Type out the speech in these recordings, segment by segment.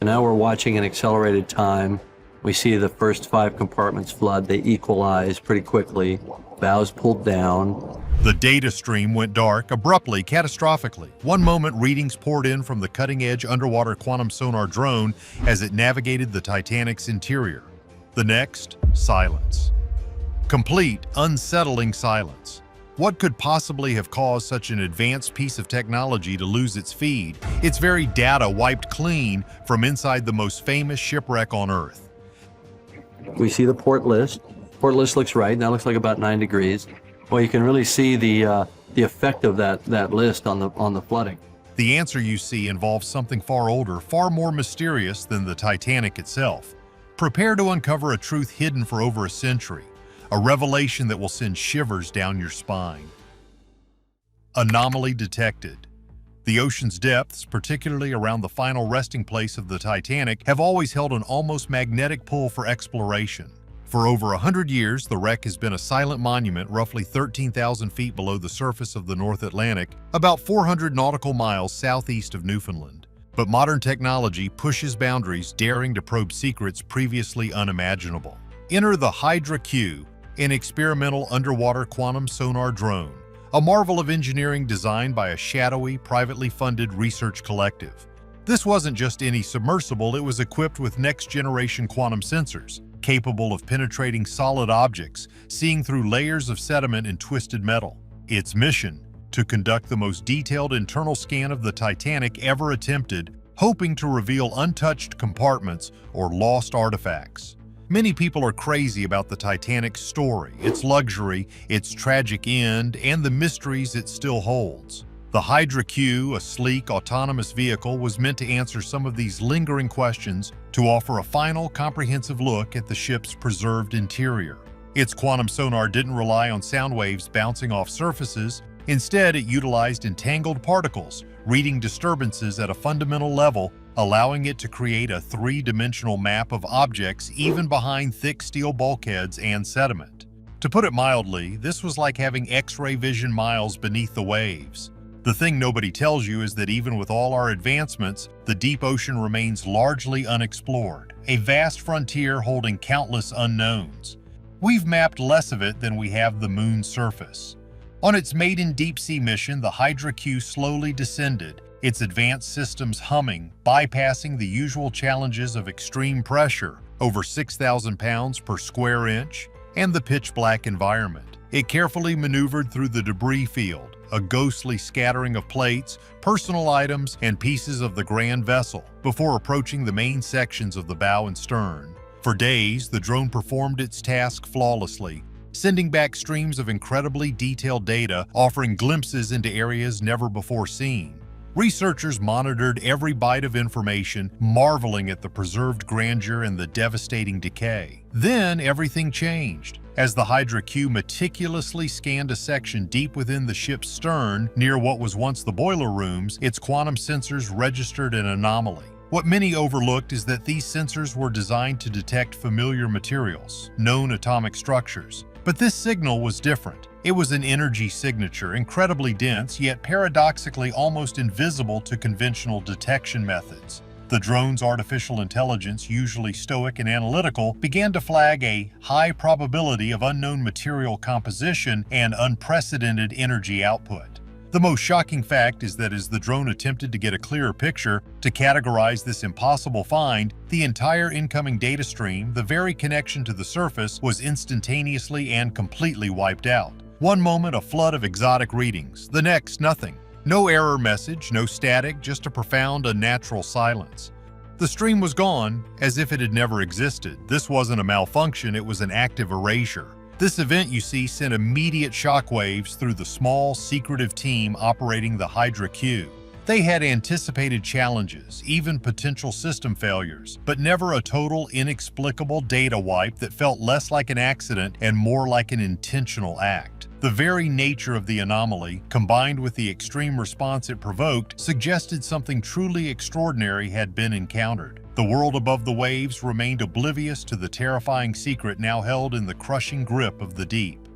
now we're watching in accelerated time. We see the first 5 compartments flood. They equalize pretty quickly. Bows pulled down. The data stream went dark, abruptly, catastrophically. One moment, readings poured in from the cutting-edge underwater quantum sonar drone as it navigated the Titanic's interior. The next, silence. Complete, unsettling silence. What could possibly have caused such an advanced piece of technology to lose its feed, its very data wiped clean from inside the most famous shipwreck on Earth? We see the port list. Port list looks right. That looks like about 9 degrees. Well, you can really see the effect of that list on the flooding. The answer you see involves something far older, far more mysterious than the Titanic itself. Prepare to uncover a truth hidden for over a century, a revelation that will send shivers down your spine. Anomaly detected. The ocean's depths, particularly around the final resting place of the Titanic, have always held an almost magnetic pull for exploration. For over 100 years, the wreck has been a silent monument roughly 13,000 feet below the surface of the North Atlantic, about 400 nautical miles southeast of Newfoundland. But modern technology pushes boundaries, daring to probe secrets previously unimaginable. Enter the Hydra Q, an experimental underwater quantum sonar drone, a marvel of engineering designed by a shadowy, privately funded research collective. This wasn't just any submersible, it was equipped with next-generation quantum sensors, capable of penetrating solid objects, seeing through layers of sediment and twisted metal. Its mission, to conduct the most detailed internal scan of the Titanic ever attempted, hoping to reveal untouched compartments or lost artifacts. Many people are crazy about the Titanic's story, its luxury, its tragic end, and the mysteries it still holds. The Hydra Q, a sleek, autonomous vehicle, was meant to answer some of these lingering questions, to offer a final, comprehensive look at the ship's preserved interior. Its quantum sonar didn't rely on sound waves bouncing off surfaces. Instead, it utilized entangled particles, reading disturbances at a fundamental level, allowing it to create a 3-dimensional map of objects even behind thick steel bulkheads and sediment. To put it mildly, this was like having X-ray vision miles beneath the waves. The thing nobody tells you is that even with all our advancements, the deep ocean remains largely unexplored, a vast frontier holding countless unknowns. We've mapped less of it than we have the moon's surface. On its maiden deep-sea mission, the Hydra Q slowly descended, its advanced systems humming, bypassing the usual challenges of extreme pressure, over 6,000 pounds per square inch, and the pitch-black environment. It carefully maneuvered through the debris field, a ghostly scattering of plates, personal items, and pieces of the grand vessel, before approaching the main sections of the bow and stern. For days, the drone performed its task flawlessly, sending back streams of incredibly detailed data, offering glimpses into areas never before seen. Researchers monitored every byte of information, marveling at the preserved grandeur and the devastating decay. Then everything changed. As the Hydra Q meticulously scanned a section deep within the ship's stern, near what was once the boiler rooms, its quantum sensors registered an anomaly. What many overlooked is that these sensors were designed to detect familiar materials, known atomic structures. But this signal was different. It was an energy signature, incredibly dense, yet paradoxically almost invisible to conventional detection methods. The drone's artificial intelligence, usually stoic and analytical, began to flag a high probability of unknown material composition and unprecedented energy output. The most shocking fact is that as the drone attempted to get a clearer picture, to categorize this impossible find, the entire incoming data stream, the very connection to the surface, was instantaneously and completely wiped out. One moment a flood of exotic readings, the next nothing. No error message, no static, just a profound, unnatural silence. The stream was gone, as if it had never existed. This wasn't a malfunction, it was an active erasure. This event, you see, sent immediate shockwaves through the small, secretive team operating the Hydra Q. They had anticipated challenges, even potential system failures, but never a total, inexplicable data wipe that felt less like an accident and more like an intentional act. The very nature of the anomaly, combined with the extreme response it provoked, suggested something truly extraordinary had been encountered. The world above the waves remained oblivious to the terrifying secret now held in the crushing grip of the deep.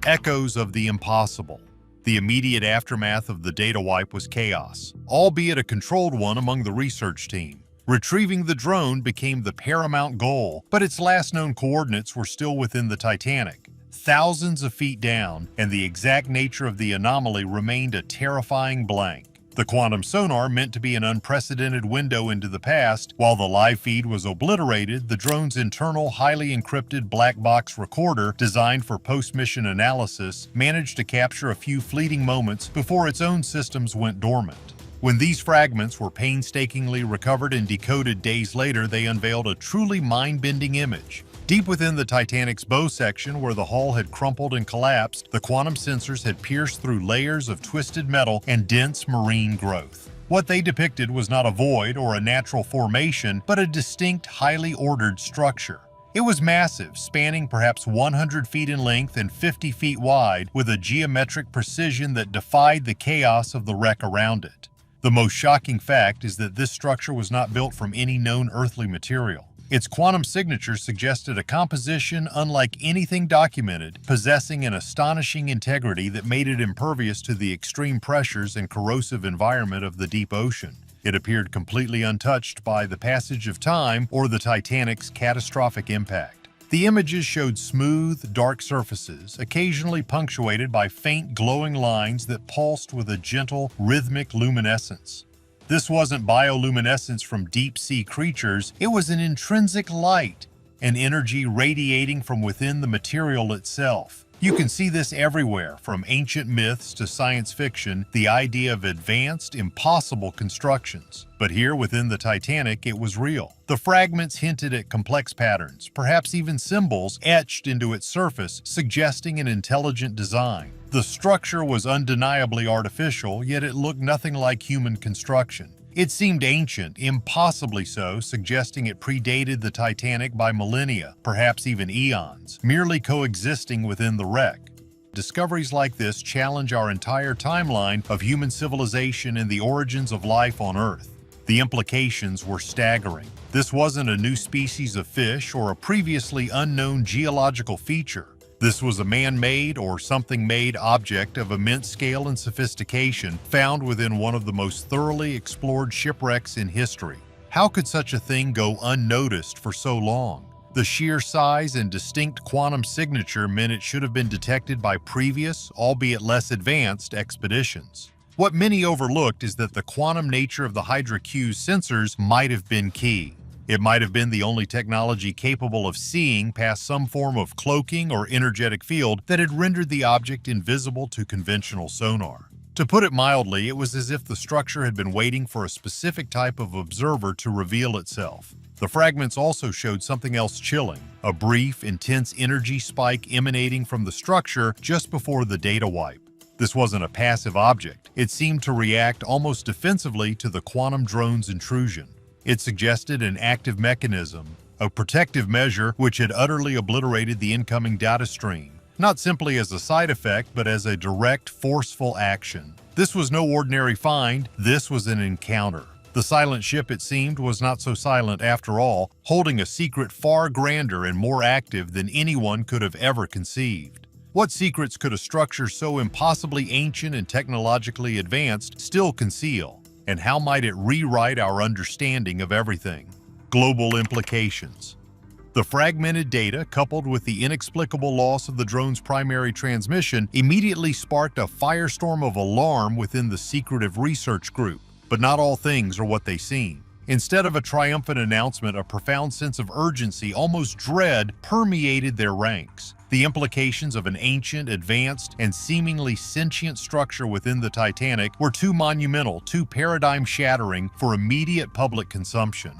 Echoes of the impossible. The immediate aftermath of the data wipe was chaos, albeit a controlled one among the research team. Retrieving the drone became the paramount goal, but its last known coordinates were still within the Titanic, thousands of feet down, and the exact nature of the anomaly remained a terrifying blank. The quantum sonar meant to be an unprecedented window into the past. While the live feed was obliterated, the drone's internal, highly encrypted black box recorder, designed for post-mission analysis, managed to capture a few fleeting moments before its own systems went dormant. When these fragments were painstakingly recovered and decoded days later, they unveiled a truly mind-bending image. Deep within the Titanic's bow section, where the hull had crumpled and collapsed, the quantum sensors had pierced through layers of twisted metal and dense marine growth. What they depicted was not a void or a natural formation, but a distinct, highly ordered structure. It was massive, spanning perhaps 100 feet in length and 50 feet wide, with a geometric precision that defied the chaos of the wreck around it. The most shocking fact is that this structure was not built from any known earthly material. Its quantum signature suggested a composition unlike anything documented, possessing an astonishing integrity that made it impervious to the extreme pressures and corrosive environment of the deep ocean. It appeared completely untouched by the passage of time or the Titanic's catastrophic impact. The images showed smooth, dark surfaces, occasionally punctuated by faint glowing lines that pulsed with a gentle, rhythmic luminescence. This wasn't bioluminescence from deep-sea creatures, it was an intrinsic light, an energy radiating from within the material itself. You can see this everywhere, from ancient myths to science fiction, the idea of advanced, impossible constructions. But here within the Titanic, it was real. The fragments hinted at complex patterns, perhaps even symbols etched into its surface, suggesting an intelligent design. The structure was undeniably artificial, yet it looked nothing like human construction. It seemed ancient, impossibly so, suggesting it predated the Titanic by millennia, perhaps even eons, merely coexisting within the wreck. Discoveries like this challenge our entire timeline of human civilization and the origins of life on Earth. The implications were staggering. This wasn't a new species of fish or a previously unknown geological feature. This was a man-made or something-made object of immense scale and sophistication found within one of the most thoroughly explored shipwrecks in history. How could such a thing go unnoticed for so long? The sheer size and distinct quantum signature meant it should have been detected by previous, albeit less advanced, expeditions. What many overlooked is that the quantum nature of the Hydra Q's sensors might have been key. It might have been the only technology capable of seeing past some form of cloaking or energetic field that had rendered the object invisible to conventional sonar. To put it mildly, it was as if the structure had been waiting for a specific type of observer to reveal itself. The fragments also showed something else chilling, a brief, intense energy spike emanating from the structure just before the data wipe. This wasn't a passive object. It seemed to react almost defensively to the quantum drone's intrusion. It suggested an active mechanism, a protective measure which had utterly obliterated the incoming data stream, not simply as a side effect, but as a direct, forceful action. This was no ordinary find, this was an encounter. The silent ship, it seemed, was not so silent after all, holding a secret far grander and more active than anyone could have ever conceived. What secrets could a structure so impossibly ancient and technologically advanced still conceal? And how might it rewrite our understanding of everything? Global implications. The fragmented data, coupled with the inexplicable loss of the drone's primary transmission, immediately sparked a firestorm of alarm within the secretive research group. But not all things are what they seem. Instead of a triumphant announcement, a profound sense of urgency, almost dread, permeated their ranks. The implications of an ancient, advanced, and seemingly sentient structure within the Titanic were too monumental, too paradigm-shattering for immediate public consumption.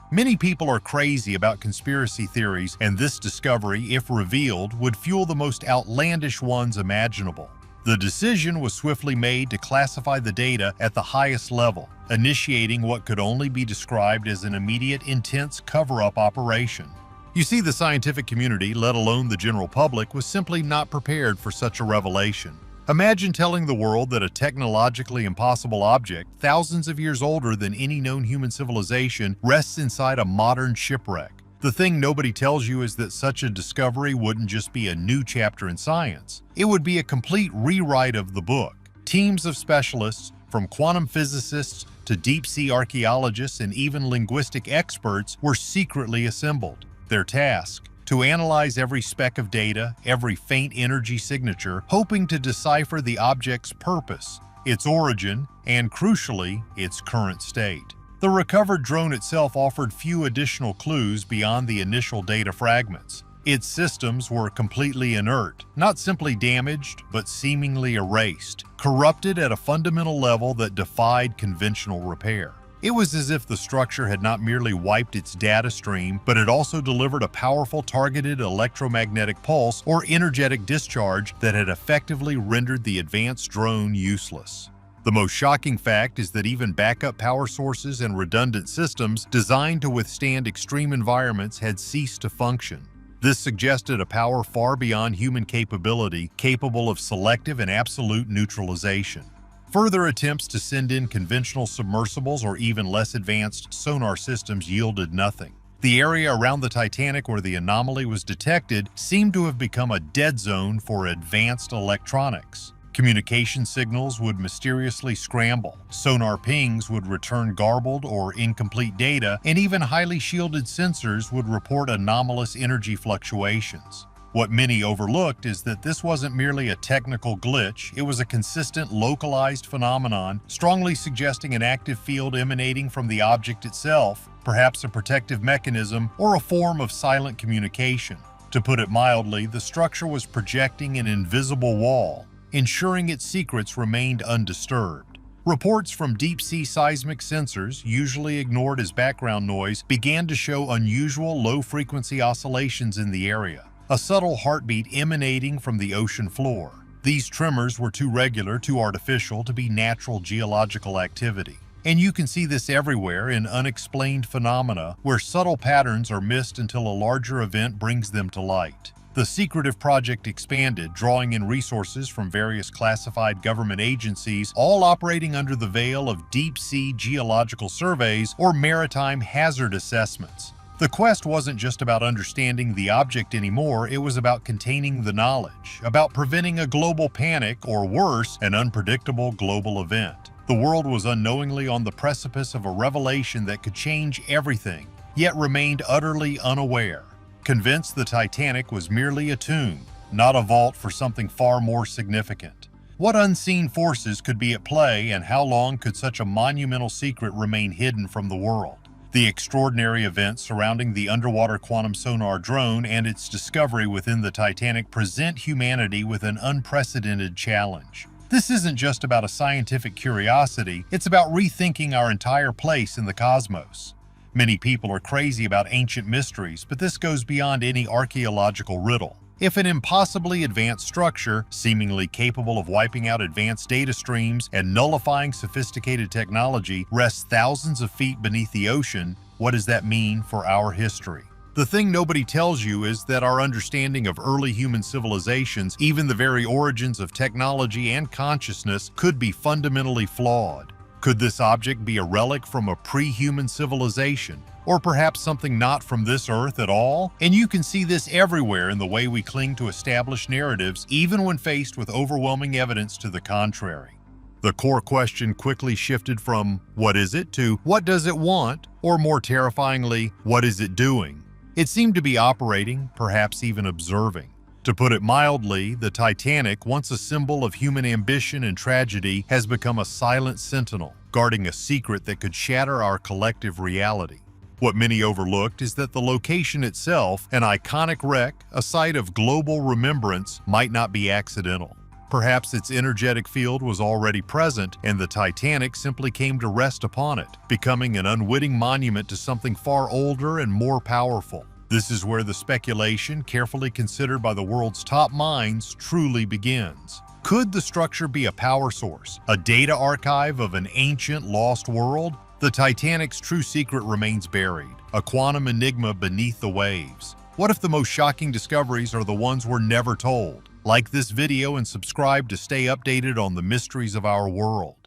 Many people are crazy about conspiracy theories, and this discovery, if revealed, would fuel the most outlandish ones imaginable. The decision was swiftly made to classify the data at the highest level, initiating what could only be described as an immediate, intense cover-up operation. You see, the scientific community, let alone the general public, was simply not prepared for such a revelation. Imagine telling the world that a technologically impossible object, thousands of years older than any known human civilization, rests inside a modern shipwreck. The thing nobody tells you is that such a discovery wouldn't just be a new chapter in science. It would be a complete rewrite of the book. Teams of specialists, from quantum physicists to deep-sea archaeologists and even linguistic experts were secretly assembled. Their task: to analyze every speck of data, every faint energy signature, hoping to decipher the object's purpose, its origin, and crucially, its current state. The recovered drone itself offered few additional clues beyond the initial data fragments. Its systems were completely inert, not simply damaged, but seemingly erased, corrupted at a fundamental level that defied conventional repair. It was as if the structure had not merely wiped its data stream, but had also delivered a powerful targeted electromagnetic pulse or energetic discharge that had effectively rendered the advanced drone useless. The most shocking fact is that even backup power sources and redundant systems designed to withstand extreme environments had ceased to function. This suggested a power far beyond human capability, capable of selective and absolute neutralization. Further attempts to send in conventional submersibles or even less advanced sonar systems yielded nothing. The area around the Titanic where the anomaly was detected seemed to have become a dead zone for advanced electronics. Communication signals would mysteriously scramble, sonar pings would return garbled or incomplete data, and even highly shielded sensors would report anomalous energy fluctuations. What many overlooked is that this wasn't merely a technical glitch, it was a consistent, localized phenomenon, strongly suggesting an active field emanating from the object itself, perhaps a protective mechanism or a form of silent communication. To put it mildly, the structure was projecting an invisible wall, ensuring its secrets remained undisturbed. Reports from deep-sea seismic sensors, usually ignored as background noise, began to show unusual low-frequency oscillations in the area, a subtle heartbeat emanating from the ocean floor. These tremors were too regular, too artificial to be natural geological activity. And you can see this everywhere in unexplained phenomena, where subtle patterns are missed until a larger event brings them to light. The secretive project expanded, drawing in resources from various classified government agencies, all operating under the veil of deep-sea geological surveys or maritime hazard assessments. The quest wasn't just about understanding the object anymore, it was about containing the knowledge, about preventing a global panic or worse, an unpredictable global event. The world was unknowingly on the precipice of a revelation that could change everything, yet remained utterly unaware. Convinced the Titanic was merely a tomb, not a vault for something far more significant. What unseen forces could be at play, and how long could such a monumental secret remain hidden from the world? The extraordinary events surrounding the Underwater Quantum Sonar Drone and its discovery within the Titanic present humanity with an unprecedented challenge. This isn't just about a scientific curiosity, it's about rethinking our entire place in the cosmos. Many people are crazy about ancient mysteries, but this goes beyond any archaeological riddle. If an impossibly advanced structure, seemingly capable of wiping out advanced data streams and nullifying sophisticated technology, rests thousands of feet beneath the ocean, what does that mean for our history? The thing nobody tells you is that our understanding of early human civilizations, even the very origins of technology and consciousness, could be fundamentally flawed. Could this object be a relic from a pre-human civilization, or perhaps something not from this earth at all? And you can see this everywhere in the way we cling to established narratives, even when faced with overwhelming evidence to the contrary. The core question quickly shifted from, what is it, to what does it want, or more terrifyingly, what is it doing? It seemed to be operating, perhaps even observing. To put it mildly, the Titanic, once a symbol of human ambition and tragedy, has become a silent sentinel, guarding a secret that could shatter our collective reality. What many overlooked is that the location itself, an iconic wreck, a site of global remembrance, might not be accidental. Perhaps its energetic field was already present, and the Titanic simply came to rest upon it, becoming an unwitting monument to something far older and more powerful. This is where the speculation, carefully considered by the world's top minds, truly begins. Could the structure be a power source, a data archive of an ancient, lost world? The Titanic's true secret remains buried, a quantum enigma beneath the waves. What if the most shocking discoveries are the ones we're never told? Like this video and subscribe to stay updated on the mysteries of our world.